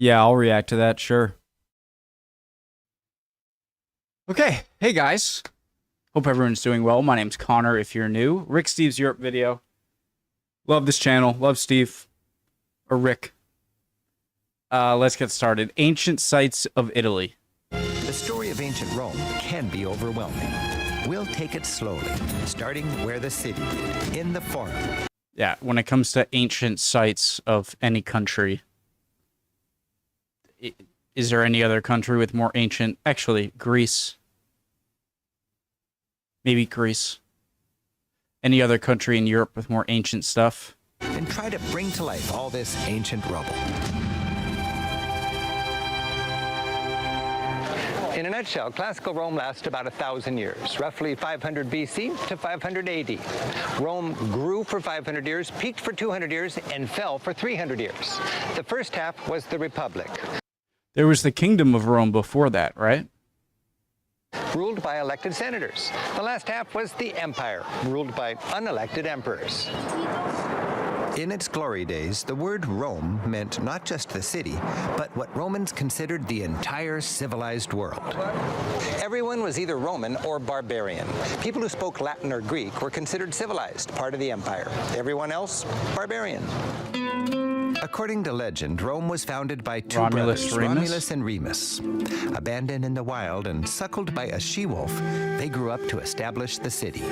Yeah, I'll react to that, sure. Okay, hey guys. Hope everyone's doing well. My name's Connor if you're new. Rick Steve's Europe video. Love this channel. Love Steve. Or Rick. Let's get started. Ancient sites of Italy. The story of ancient Rome can be overwhelming. We'll take it slowly, starting where the city did, in the Forum. Yeah, when it comes to ancient sites of any country, is there any other country with more ancient? Actually, Greece. Maybe Greece. Any other country in Europe with more ancient stuff? And try to bring to life all this ancient rubble. In a nutshell, classical Rome lasted about 1,000 years, roughly 500 BC to 500 AD. Rome grew for 500 years, peaked for 200 years, and fell for 300 years. The first half was the Republic. There was the Kingdom of Rome before that, right? Ruled by elected senators. The last half was the Empire, ruled by unelected emperors. In its glory days, the word Rome meant not just the city, but what Romans considered the entire civilized world. Everyone was either Roman or barbarian. People who spoke Latin or Greek were considered civilized, part of the empire. Everyone else, barbarian. According to legend, Rome was founded by two Romulus, brothers, Remus? Romulus and Remus. Abandoned in the wild and suckled by a she-wolf, they grew up to establish the city.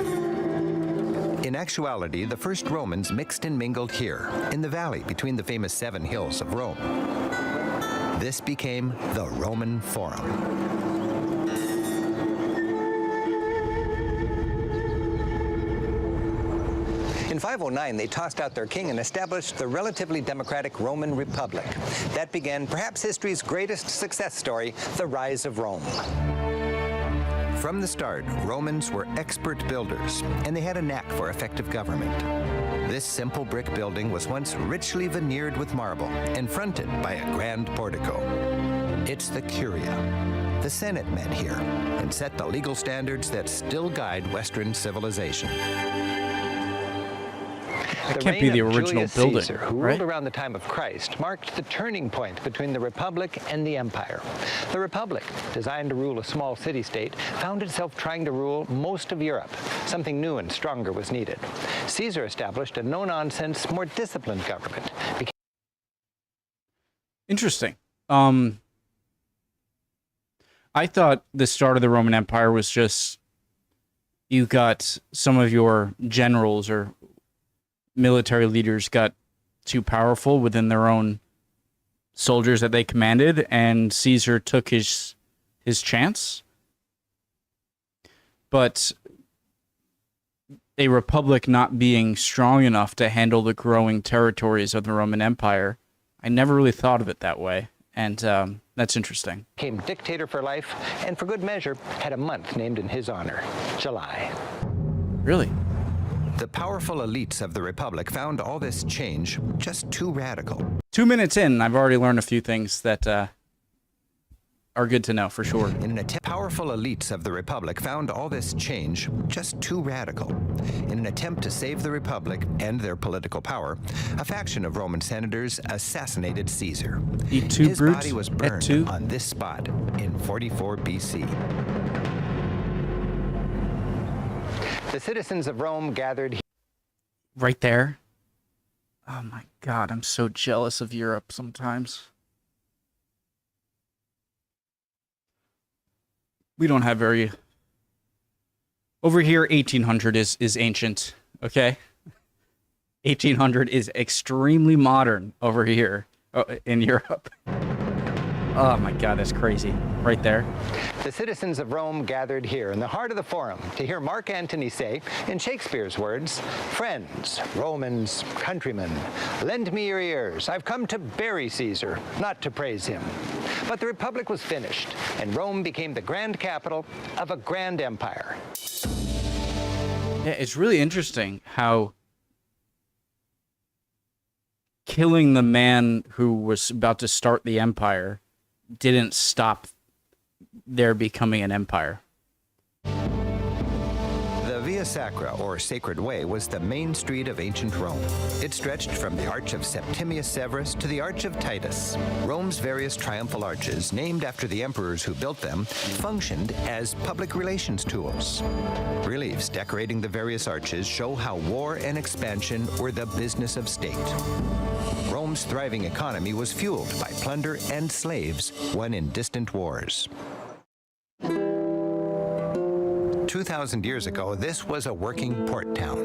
In actuality, the first Romans mixed and mingled here, in the valley between the famous 7 hills of Rome. This became the Roman Forum. In 509, they tossed out their king and established the relatively democratic Roman Republic. That began perhaps history's greatest success story, the rise of Rome. From the start, Romans were expert builders, and they had a knack for effective government. This simple brick building was once richly veneered with marble and fronted by a grand portico. It's the Curia. The Senate met here and set the legal standards that still guide Western civilization. That can't be the original building, Caesar, who right? ruled around the time of Christ, marked the turning point between the Republic and the Empire. The Republic, designed to rule a small city-state, found itself trying to rule most of Europe. Something new and stronger was needed. Caesar established a no-nonsense, more disciplined government. Interesting. I thought the start of the Roman Empire was just you got some of your generals or military leaders got too powerful within their own soldiers that they commanded, and Caesar took his chance. But a republic not being strong enough to handle the growing territories of the Roman Empire, I never really thought of it that way, and that's interesting. Became dictator for life, and for good measure, had a month named in his honor, July. Really? The powerful elites of the Republic found all this change just too radical. 2 minutes in, I've already learned a few things that are good to know for sure. Powerful elites of the Republic found all this change just too radical. In an attempt to save the Republic and their political power, a faction of Roman senators assassinated Caesar. Eat two His brutes, body was et burned tu. on this spot in 44 BC. The citizens of Rome gathered Right there. Oh my God, I'm so jealous of Europe sometimes. We don't have very... Over here, 1800 is ancient, okay? 1800 is extremely modern over here in Europe. Oh my God, that's crazy. Right there. The citizens of Rome gathered here in the heart of the Forum to hear Mark Antony say, in Shakespeare's words, "Friends, Romans, countrymen, lend me your ears. I've come to bury Caesar, not to praise him." But the Republic was finished, and Rome became the grand capital of a grand empire. Yeah, it's really interesting how killing the man who was about to start the empire didn't stop their becoming an empire. The Via Sacra, or Sacred Way, was the main street of ancient Rome. It stretched from the Arch of Septimius Severus to the Arch of Titus. Rome's various triumphal arches, named after the emperors who built them, functioned as public relations tools. Reliefs decorating the various arches show how war and expansion were the business of state. Rome's thriving economy was fueled by plunder and slaves won in distant wars. 2,000 years ago, this was a working port town.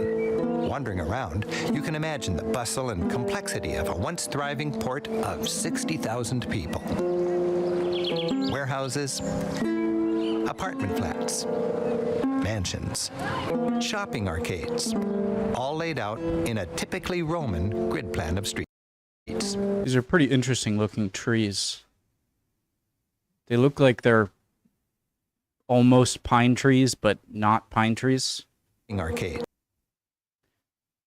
Wandering around, you can imagine the bustle and complexity of a once thriving port of 60,000 people. Warehouses, apartment flats, mansions, shopping arcades, all laid out in a typically Roman grid plan of streets. These are pretty interesting looking trees. They look like they're almost pine trees, but not pine trees. Arcade.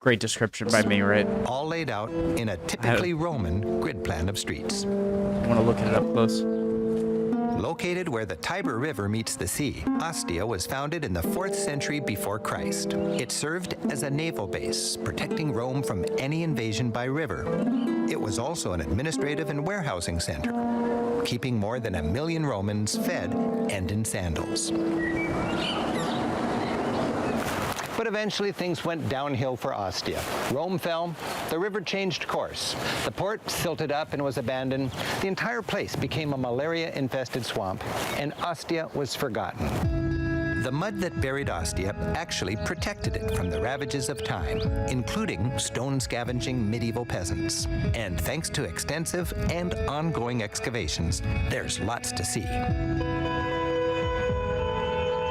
Great description by me, right? All laid out in a typically Roman grid plan of streets. I want to look at it up close. Located where the Tiber River meets the sea, Ostia was founded in the 4th century before Christ. It served as a naval base, protecting Rome from any invasion by river. It was also an administrative and warehousing center, keeping more than 1 million Romans fed and in sandals. But eventually things went downhill for Ostia. Rome fell, the river changed course, the port silted up and was abandoned, the entire place became a malaria-infested swamp, and Ostia was forgotten. The mud that buried Ostia actually protected it from the ravages of time, including stone-scavenging medieval peasants. And thanks to extensive and ongoing excavations, there's lots to see.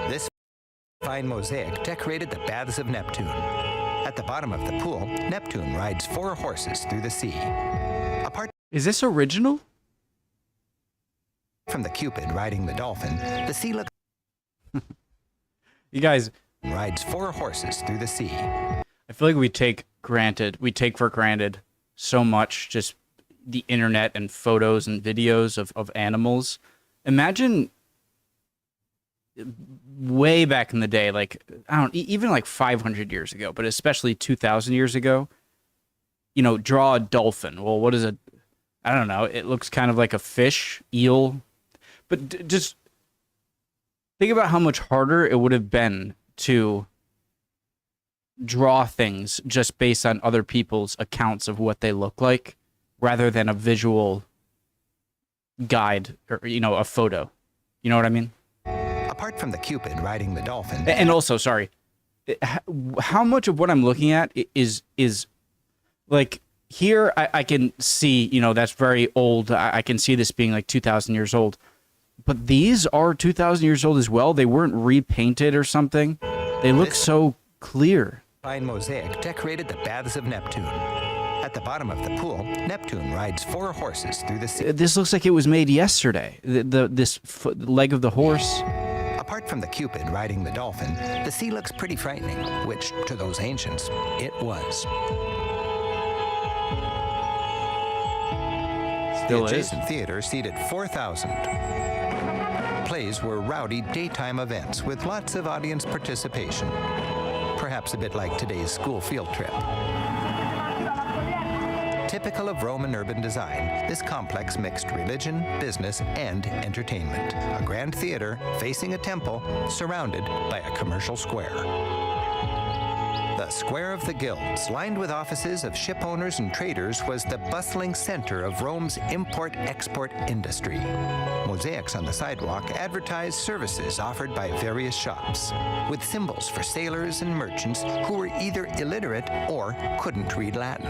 This fine mosaic decorated the Baths of Neptune. At the bottom of the pool, Neptune rides 4 horses through the sea. Apart Is this original? from the Cupid riding the dolphin, the sea looks You guys, rides 4 horses through the sea. I feel like we take for granted so much, just the internet and photos and videos of animals. Imagine way back in the day, like, I don't, even like 500 years ago, but especially 2,000 years ago, you know, draw a dolphin. Well, what is it? I don't know. It looks kind of like a fish, eel, but just think about how much harder it would have been to draw things just based on other people's accounts of what they look like, rather than a visual guide or, you know, a photo. You know what I mean? Apart from the Cupid riding the dolphin. And also, sorry, how much of what I'm looking at is like, here I can see, you know, that's very old. I can see this being like 2,000 years old. But these are 2,000 years old as well. They weren't repainted or something. They look so clear. Fine mosaic decorated the Baths of Neptune. At the bottom of the pool, Neptune rides 4 horses through the sea. This looks like it was made yesterday. This leg of the horse. Apart from the Cupid riding the dolphin, the sea looks pretty frightening, which, to those ancients, it was. Still The is. adjacent theater seated 4,000. Plays were rowdy daytime events with lots of audience participation. Perhaps a bit like today's school field trip. Typical of Roman urban design, this complex mixed religion, business, and entertainment. A grand theater facing a temple surrounded by a commercial square. The Square of the Guilds, lined with offices of ship owners and traders, was the bustling center of Rome's import-export industry. Mosaics on the sidewalk advertised services offered by various shops, with symbols for sailors and merchants who were either illiterate or couldn't read Latin.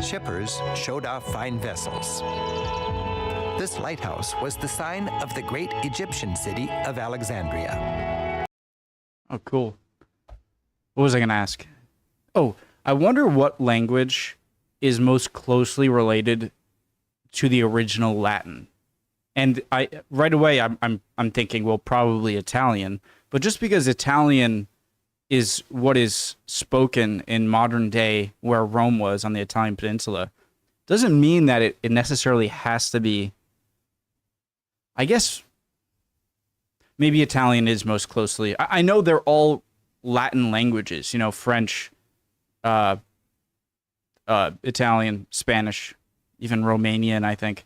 Shippers showed off fine vessels. This lighthouse was the sign of the great Egyptian city of Alexandria. Oh, cool. What was I going to ask? Oh, I wonder what language is most closely related to the original Latin. And right away I'm thinking, well, probably Italian. But just because Italian is what is spoken in modern day where Rome was on the Italian peninsula, doesn't mean that it necessarily has to be, I guess, maybe Italian is most closely. I know they're all Latin languages, you know, French, Italian, Spanish, even Romanian, I think.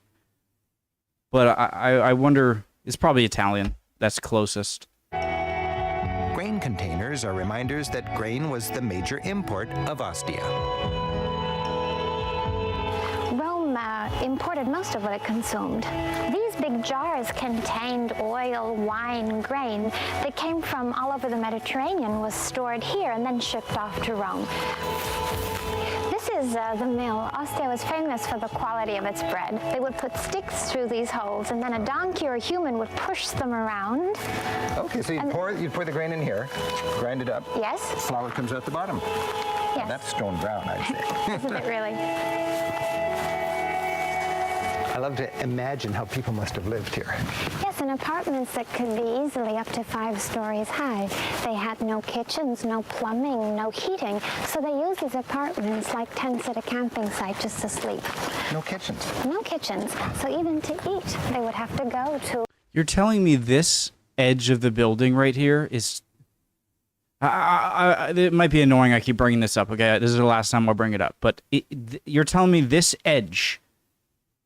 But I wonder, it's probably Italian that's closest. Grain containers are reminders that grain was the major import of Ostia. Rome imported most of what it consumed. These big jars contained oil, wine, grain that came from all over the Mediterranean, was stored here and then shipped off to Rome. This is the mill. Ostia was famous for the quality of its bread. They would put sticks through these holes, and then a donkey or a human would push them around. Okay, so you'd pour the grain in here, grind it up. Yes? Flour comes out the bottom. Yes. That's stone brown, I'd say. Isn't it really? I love to imagine how people must have lived here. Yes, in apartments that could be easily up to 5 stories high. They had no kitchens, no plumbing, no heating, so they used these apartments like tents at a camping site just to sleep. No kitchens. No kitchens, so even to eat, they would have to go to... You're telling me this edge of the building right here is... it might be annoying I keep bringing this up, okay? This is the last time I'll bring it up. But you're telling me this edge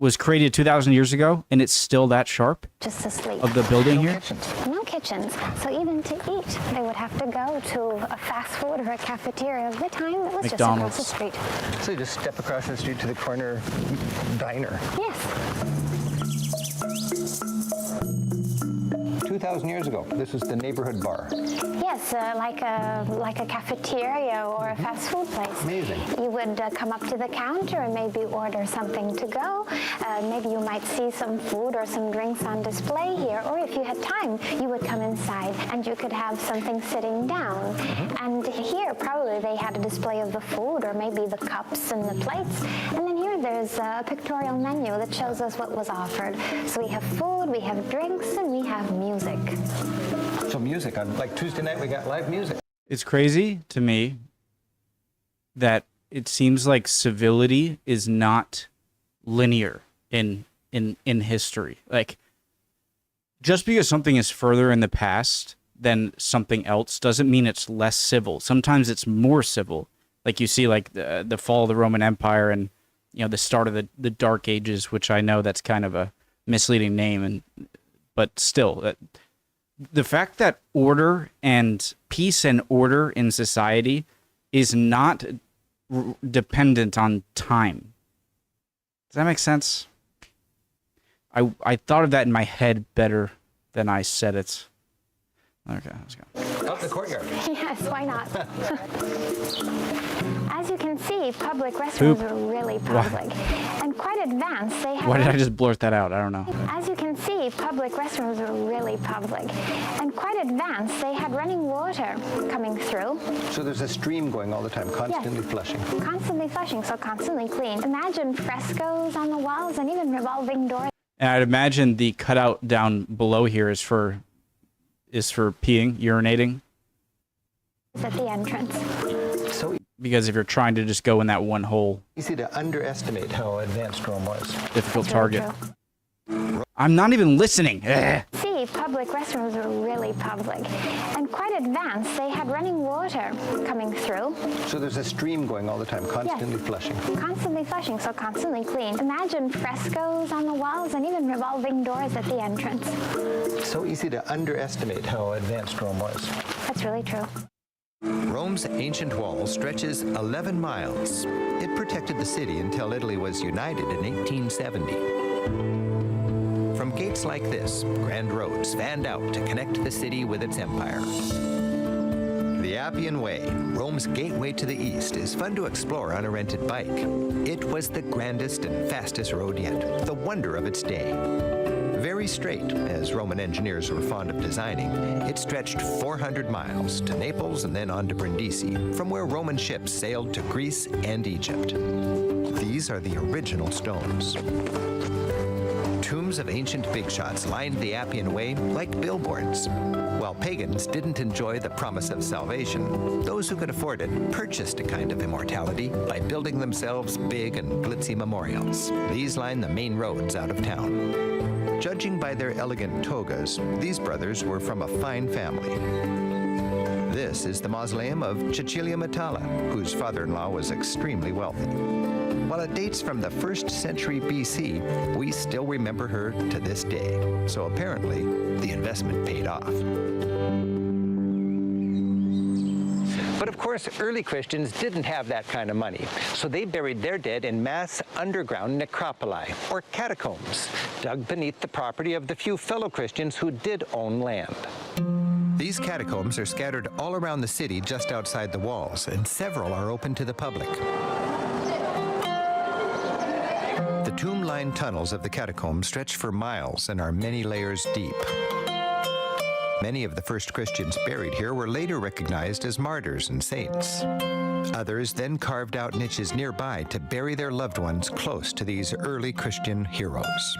was created 2,000 years ago, and it's still that sharp? Just to sleep. Of the building No here? kitchens. No kitchens, so even to eat, they would have to go to a fast food or a cafeteria. At the time, it was McDonald's. just across the street. So you just step across the street to the corner diner. Yes. 2,000 years ago, this was the neighborhood bar. Yes, like a cafeteria or a fast food place. Amazing. You would come up to the counter and maybe order something to go. Maybe you might see some food or some drinks on display here. Or if you had time, you would come inside and you could have something sitting down. And here, probably they had a display of the food or maybe the cups and the plates. And then here there's a pictorial menu that shows us what was offered. So we have food, we have drinks, and we have music. So music, on like Tuesday night, we got live music. It's crazy to me that it seems like civility is not linear in history. Like, just because something is further in the past than something else doesn't mean it's less civil. Sometimes it's more civil. Like you see, like the fall of the Roman Empire and, you know, the start of the Dark Ages, which I know that's kind of a misleading name, but still, the fact that order and peace and order in society is not dependent on time. Does that make sense? I thought of that in my head better than I said it. Okay, let's go. Out in the courtyard. Yes, why not? As you can see, public restrooms are really public and quite advanced. They have Why did I just blurt that out? I don't know. As you can see, public restrooms are really public and quite advanced. They had running water coming through. So there's a stream going all the time, constantly flushing. Constantly flushing, so constantly clean. Imagine frescoes on the walls and even revolving doors. And I'd imagine the cutout down below here is for peeing, urinating. At the entrance. So Because if you're trying to just go in that one hole, easy to underestimate how advanced Rome was. difficult That's very target. true. I'm not even listening. Ugh. See, public restrooms are really public and quite advanced. They had running water coming through. So there's a stream going all the time, constantly flushing. Constantly flushing, so constantly clean. Imagine frescoes on the walls and even revolving doors at the entrance. So easy to underestimate how advanced Rome was. That's really true. Rome's ancient wall stretches 11 miles. It protected the city until Italy was united in 1870. From gates like this, grand roads fanned out to connect the city with its empire. The Appian Way, Rome's gateway to the east, is fun to explore on a rented bike. It was the grandest and fastest road yet, the wonder of its day. Very straight, as Roman engineers were fond of designing, it stretched 400 miles to Naples and then on to Brindisi, from where Roman ships sailed to Greece and Egypt. These are the original stones. Tombs of ancient bigshots lined the Appian Way like billboards. While pagans didn't enjoy the promise of salvation, those who could afford it purchased a kind of immortality by building themselves big and glitzy memorials. These line the main roads out of town. Judging by their elegant togas, these brothers were from a fine family. This is the mausoleum of Cecilia Metalla, whose father-in-law was extremely wealthy. While it dates from the 1st century BC, we still remember her to this day. So apparently, the investment paid off. But of course, early Christians didn't have that kind of money, so they buried their dead in mass underground necropoli, or catacombs, dug beneath the property of the few fellow Christians who did own land. These catacombs are scattered all around the city just outside the walls, and several are open to the public. The tomb-lined tunnels of the catacombs stretch for miles and are many layers deep. Many of the first Christians buried here were later recognized as martyrs and saints. Others then carved out niches nearby to bury their loved ones close to these early Christian heroes.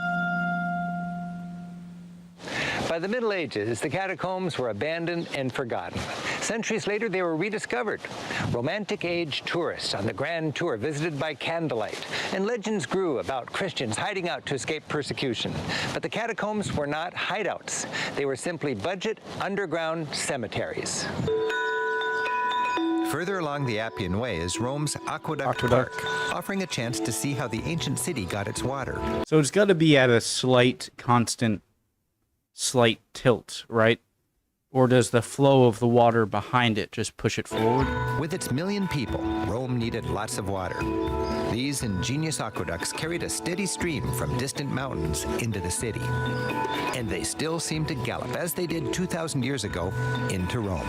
By the Middle Ages, the catacombs were abandoned and forgotten. Centuries later, they were rediscovered. Romantic age tourists on the grand tour visited by candlelight, and legends grew about Christians hiding out to escape persecution. But the catacombs were not hideouts. They were simply budget underground cemeteries. Further along the Appian Way is Rome's Aqueduct Park, offering a chance to see how the ancient city got its water. So it's got to be at a slight tilt, right? Or does the flow of the water behind it just push it forward? With its 1 million people, Rome needed lots of water. These ingenious aqueducts carried a steady stream from distant mountains into the city. And they still seem to gallop, as they did 2,000 years ago, into Rome.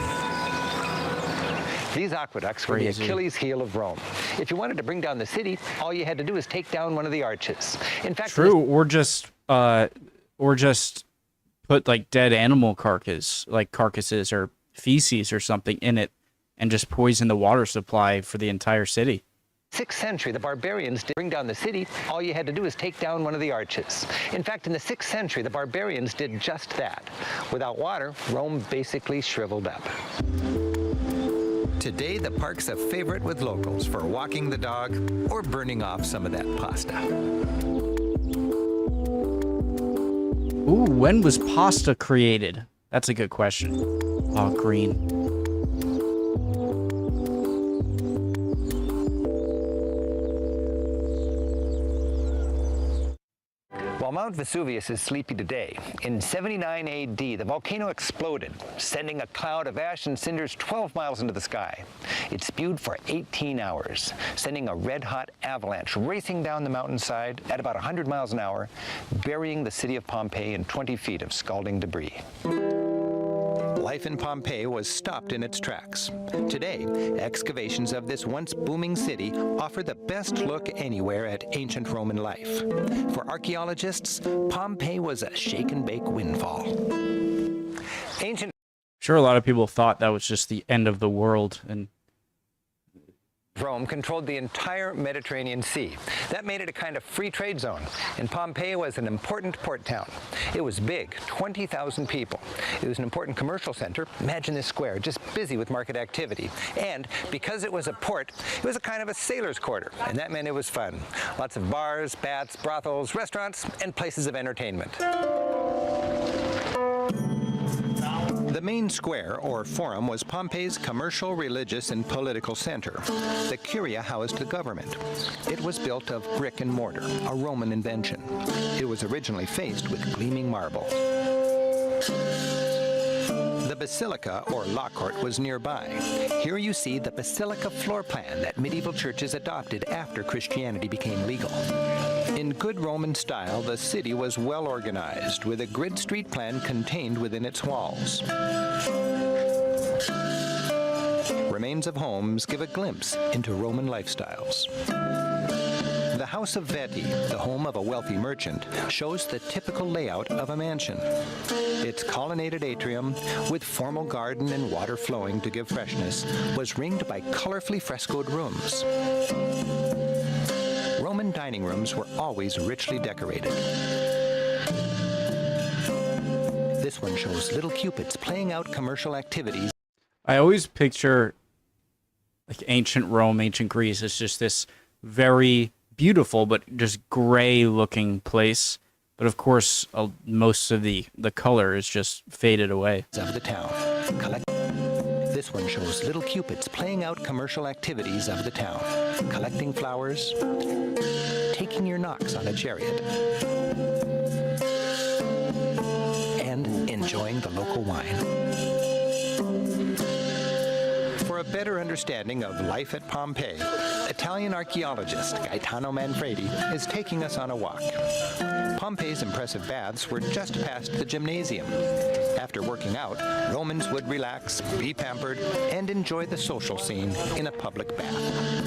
These aqueducts were the Achilles heel of Rome. If you wanted to bring down the city, all you had to do is take down one of the arches. In fact, or just put like dead animal carcasses or feces or something in it and just poison the water supply for the entire city. 6th century, the barbarians did bring down the city. All you had to do is take down one of the arches. In fact, in the 6th century, the barbarians did just that. Without water, Rome basically shriveled up. Today, the park's a favorite with locals for walking the dog or burning off some of that pasta. Ooh, when was pasta created? That's a good question. Oh, green. While Mount Vesuvius is sleepy today, in 79 AD, the volcano exploded, sending a cloud of ash and cinders 12 miles into the sky. It spewed for 18 hours, sending a red-hot avalanche racing down the mountainside at about 100 miles an hour, burying the city of Pompeii in 20 feet of scalding debris. Life in Pompeii was stopped in its tracks. Today, excavations of this once booming city offer the best look anywhere at ancient Roman life. For archaeologists, Pompeii was a shake-and-bake windfall. Sure, a lot of people thought that was just the end of the world, and Rome controlled the entire Mediterranean Sea. That made it a kind of free trade zone, and Pompeii was an important port town. It was big, 20,000 people. It was an important commercial center. Imagine this square, just busy with market activity. And because it was a port, it was a kind of a sailor's quarter, and that meant it was fun. Lots of bars, baths, brothels, restaurants, and places of entertainment. The main square, or forum, was Pompeii's commercial, religious, and political center. The curia housed the government. It was built of brick and mortar, a Roman invention. It was originally faced with gleaming marble. The basilica, or law court, was nearby. Here you see the basilica floor plan that medieval churches adopted after Christianity became legal. In good Roman style, the city was well organized, with a grid street plan contained within its walls. Remains of homes give a glimpse into Roman lifestyles. The House of Vetti, the home of a wealthy merchant, shows the typical layout of a mansion. Its colonnaded atrium, with formal garden and water flowing to give freshness, was ringed by colorfully frescoed rooms. Roman dining rooms were always richly decorated. This one shows little cupids playing out commercial activities. I always picture like ancient Rome, ancient Greece. It's just this very beautiful but just gray looking place. But of course, most of the color is just faded away. Of the town. This one shows little cupids playing out commercial activities of the town, collecting flowers, taking your knocks on a chariot, and enjoying the local wine. For a better understanding of life at Pompeii, Italian archaeologist Gaetano Manfredi is taking us on a walk. Pompeii's impressive baths were just past the gymnasium. After working out, Romans would relax, be pampered, and enjoy the social scene in a public bath.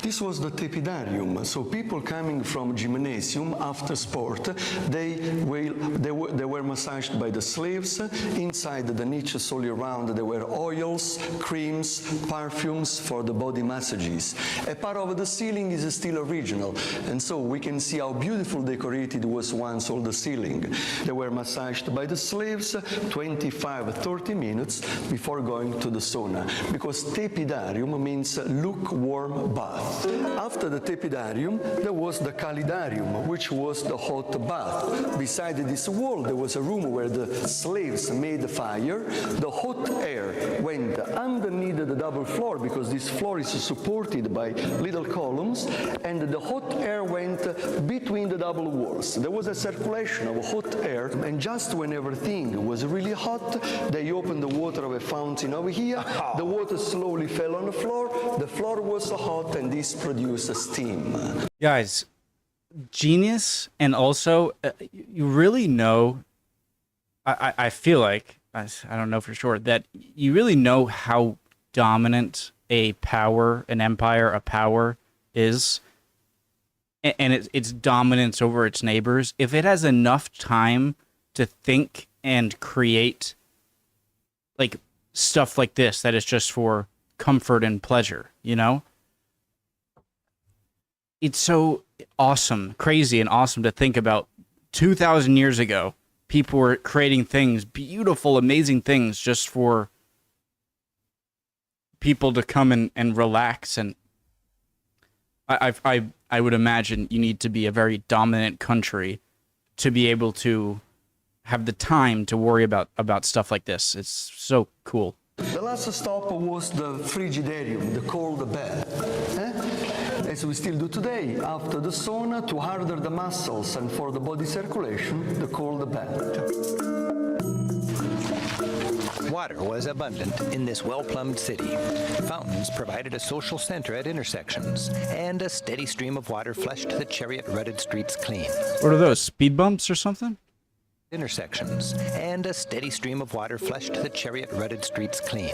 This was the tepidarium, so people coming from gymnasium after sport, they were massaged by the slaves. Inside the niches all around there were oils, creams, perfumes for the body massages. A part of the ceiling is still original, and so we can see how beautiful decorated was once all the ceiling. They were massaged by the slaves 25-30 minutes before going to the sauna, because tepidarium means lukewarm bath. After the tepidarium, there was the calidarium, which was the hot bath. Beside this wall, there was a room where the slaves made the fire. The hot air went underneath the double floor, because this floor is supported by little columns, and the hot air went between the double walls. There was a circulation of hot air, and just when everything was really hot, they opened the water of a fountain over here. The water slowly fell on the floor was hot, and this produced steam. Guys, genius, and also you really know, I feel like, I don't know for sure, that you really know how dominant a power, an empire, a power is, and its dominance over its neighbors. If it has enough time to think and create like stuff like this that is just for comfort and pleasure, you know? It's so awesome, crazy and awesome to think about 2,000 years ago, people were creating things, beautiful, amazing things just for people to come and relax. And I would imagine you need to be a very dominant country to be able to have the time to worry about stuff like this. It's so cool. The last stop was the frigidarium, the cold bath. As we still do today, after the sauna, to harden the muscles and for the body circulation, the cold bath. Water was abundant in this well-plumbed city. Fountains provided a social center at intersections, and a steady stream of water flushed the chariot-rutted streets clean. What are those, speed bumps or something? Intersections, and a steady stream of water flushed the chariot-rutted streets clean.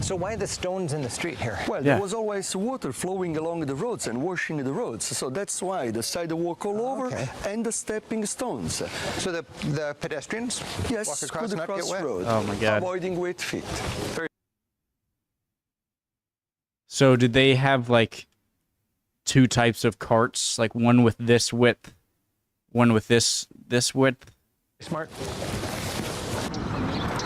So why the stones in the street here? Well, there was always water flowing along the roads and washing the roads, so that's why the sidewalk all over and the stepping stones. So the pedestrians walk across could and not get cross wet? road, Oh my God. avoiding wet feet. So did they have like two types of carts, like one with this width, one with this width? Smart.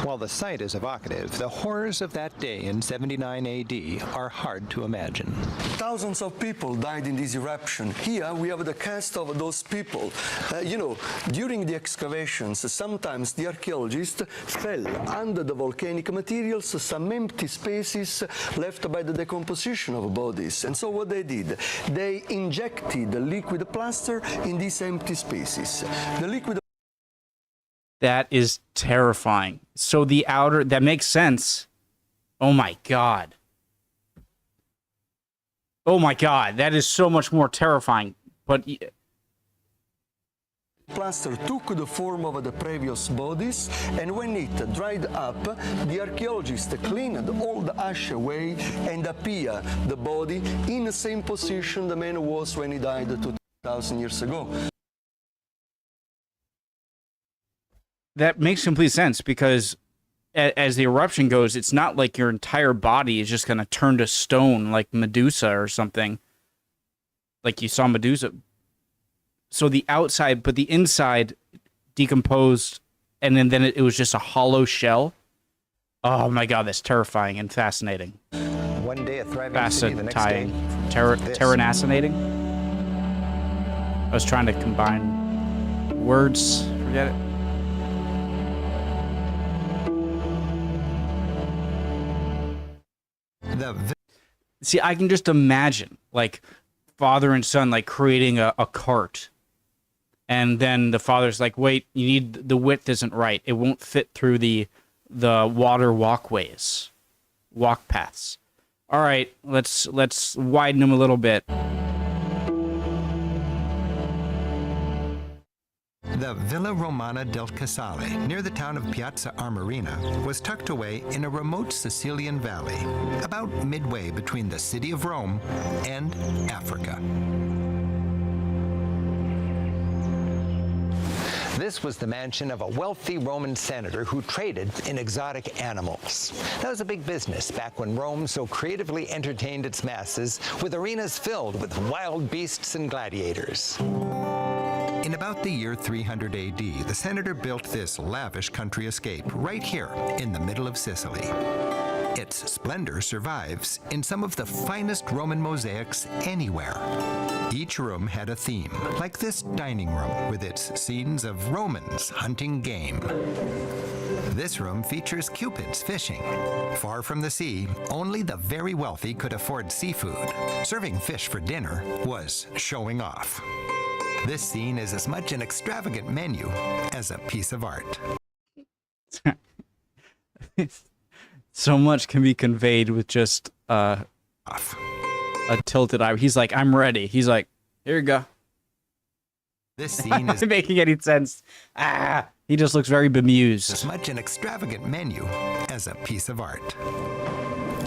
While the site is evocative, the horrors of that day in 79 AD are hard to imagine. Thousands of people died in this eruption. Here we have the cast of those people. During the excavations, sometimes the archaeologists fell under the volcanic materials some empty spaces left by the decomposition of bodies. And so what they did, they injected the liquid plaster in these empty spaces. The liquid That is terrifying. So the outer, that makes sense. Oh my God. Oh my God, that is so much more terrifying. But plaster took the form of the previous bodies, and when it dried up, the archaeologists cleaned all the ash away and appeared the body in the same position the man was when he died 2,000 years ago. that makes complete sense, because as the eruption goes, it's not like your entire body is just going to turn to stone like Medusa or something. Like you saw Medusa. so the outside, but the inside decomposed, and then it was just a hollow shell. Oh my God, that's terrifying and fascinating. One day a thriving city, the next day this. Terranacinating. I was trying to combine words. Forget it. See, I can just imagine, like, father and son, like, creating a cart. And then the father's like, wait, you need, the width isn't right. It won't fit through the water walkways, walk paths. All right, let's widen them a little bit. The Villa Romana del Casale, near the town of Piazza Armerina, was tucked away in a remote Sicilian valley, about midway between the city of Rome and Africa. This was the mansion of a wealthy Roman senator who traded in exotic animals. That was a big business back when Rome so creatively entertained its masses with arenas filled with wild beasts and gladiators. In about the year 300 AD, the senator built this lavish country escape right here in the middle of Sicily. Its splendor survives in some of the finest Roman mosaics anywhere. Each room had a theme, like this dining room with its scenes of Romans hunting game. This room features Cupids fishing. Far from the sea, only the very wealthy could afford seafood. Serving fish for dinner was showing off. This scene is as much an extravagant menu as a piece of art. So much can be conveyed with just a tilted eye. He's like, I'm ready. He's like, here you go. This scene is making any sense. He just looks very bemused. as much an extravagant menu as a piece of art.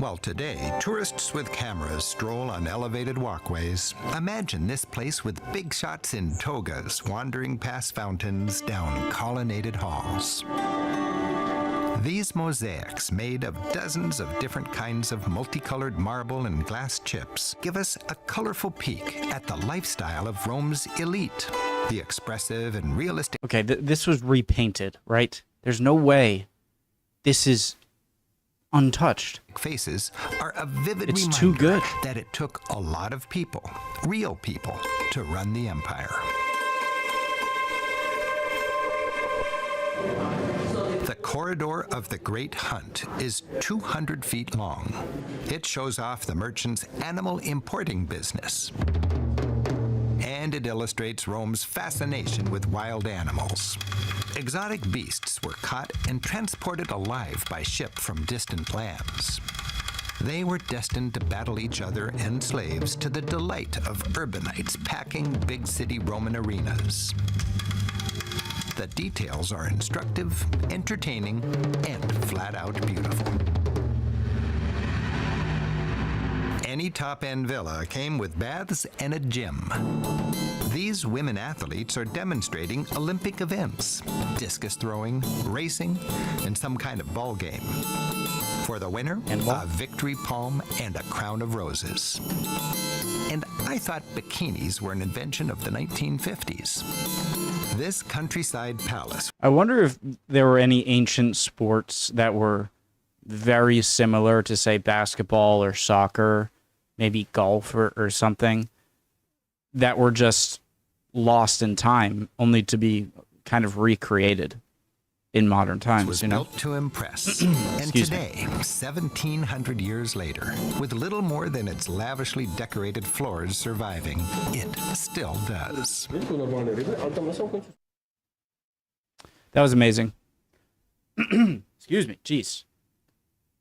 While today, tourists with cameras stroll on elevated walkways, imagine this place with big shots in togas wandering past fountains down colonnaded halls. These mosaics, made of dozens of different kinds of multicolored marble and glass chips, give us a colorful peek at the lifestyle of Rome's elite, the expressive and realistic. Okay, this was repainted, right? There's no way this is untouched. Faces are a vivid It's reminder too good. that it took a lot of people, real people, to run the empire. The corridor of the Great Hunt is 200 feet long. It shows off the merchant's animal importing business. And it illustrates Rome's fascination with wild animals. Exotic beasts were caught and transported alive by ship from distant lands. They were destined to battle each other and slaves to the delight of urbanites packing big city Roman arenas. The details are instructive, entertaining, and flat out beautiful. Any top-end villa came with baths and a gym. These women athletes are demonstrating Olympic events, discus throwing, racing, and some kind of ball game. For the winner, a victory palm and a crown of roses. And I thought bikinis were an invention of the 1950s. This countryside palace. I wonder if there were any ancient sports that were very similar to, say, basketball or soccer, maybe golf or something, that were just lost in time, only to be kind of recreated in modern times, was you know? built to impress. And today, 1,700 years later, with little more than its lavishly decorated floors surviving, it still does. That was amazing. Excuse me. Jeez.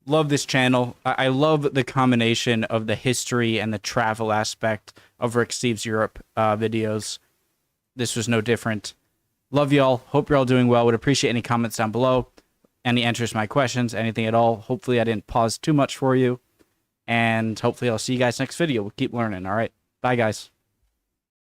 Love this channel. I love the combination of the history and the travel aspect of Rick Steves Europe videos. This was no different. Love y'all. Hope you're all doing well. Would appreciate any comments down below. Any answers to my questions. Anything at all. Hopefully I didn't pause too much for you. And hopefully I'll see you guys next video. We'll keep learning. All right. Bye, guys.